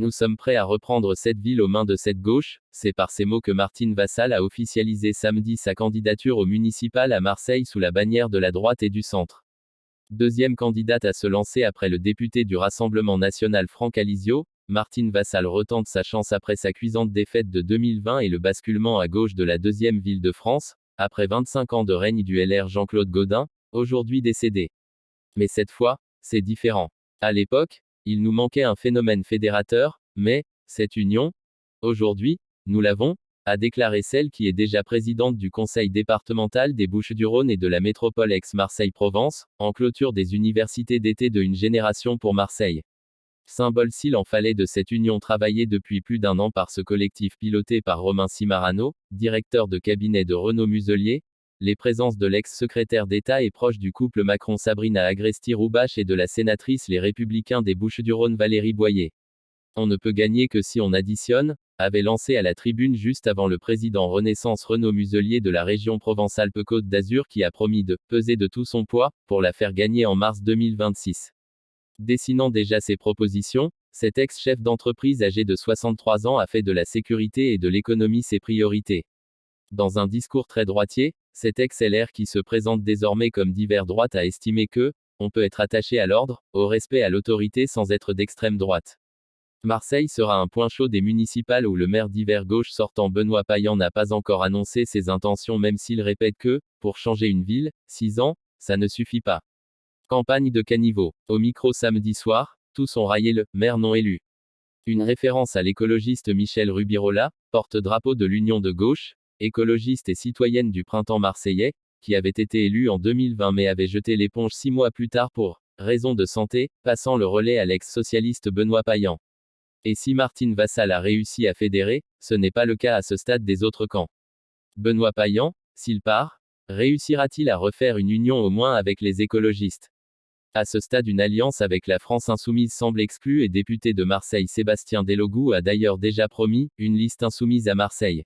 Nous sommes prêts à reprendre cette ville aux mains de cette gauche, c'est par ces mots que Martine Vassal a officialisé samedi sa candidature au municipal à Marseille sous la bannière de la droite et du centre. Deuxième candidate à se lancer après le député du Rassemblement national Franck Alizio, Martine Vassal retente sa chance après sa cuisante défaite de 2020 et le basculement à gauche de la deuxième ville de France, après 25 ans de règne du LR Jean-Claude Gaudin, aujourd'hui décédé. Mais cette fois, c'est différent. À l'époque, il nous manquait un phénomène fédérateur, mais, cette union, aujourd'hui, nous l'avons, a déclaré celle qui est déjà présidente du conseil départemental des Bouches-du-Rhône et de la métropole Aix-Marseille-Provence, en clôture des universités d'été de une génération pour Marseille. Symbole s'il en fallait de cette union travaillée depuis plus d'un an par ce collectif piloté par Romain Cimarano, directeur de cabinet de Renaud Muselier, les présences de l'ex-secrétaire d'État et proche du couple Macron-Sabrina Agresti-Roubache et de la sénatrice Les Républicains des Bouches-du-Rhône Valérie Boyer. On ne peut gagner que si on additionne, avait lancé à la tribune juste avant le président Renaissance Renaud Muselier de la région Provence-Alpes-Côte d'Azur qui a promis de peser de tout son poids pour la faire gagner en mars 2026. Dessinant déjà ses propositions, cet ex-chef d'entreprise âgé de 63 ans a fait de la sécurité et de l'économie ses priorités. Dans un discours très droitier, cet ex-LR qui se présente désormais comme d'hiver droite a estimé que, on peut être attaché à l'ordre, au respect à l'autorité sans être d'extrême droite. Marseille sera un point chaud des municipales où le maire d'hiver gauche sortant Benoît Payan n'a pas encore annoncé ses intentions même s'il répète que, pour changer une ville, 6 ans, ça ne suffit pas. Campagne de caniveau. Au micro samedi soir, tous ont raillé le maire non élu. Une référence à l'écologiste Michel Rubirola, porte-drapeau de l'Union de gauche, écologiste et citoyenne du printemps marseillais, qui avait été élue en 2020 mais avait jeté l'éponge 6 mois plus tard pour raison de santé, passant le relais à l'ex-socialiste Benoît Payan. Et si Martine Vassal a réussi à fédérer, ce n'est pas le cas à ce stade des autres camps. Benoît Payan, s'il part, réussira-t-il à refaire une union au moins avec les écologistes? À ce stade, une alliance avec la France insoumise semble exclue et député de Marseille Sébastien Delogu a d'ailleurs déjà promis une liste insoumise à Marseille.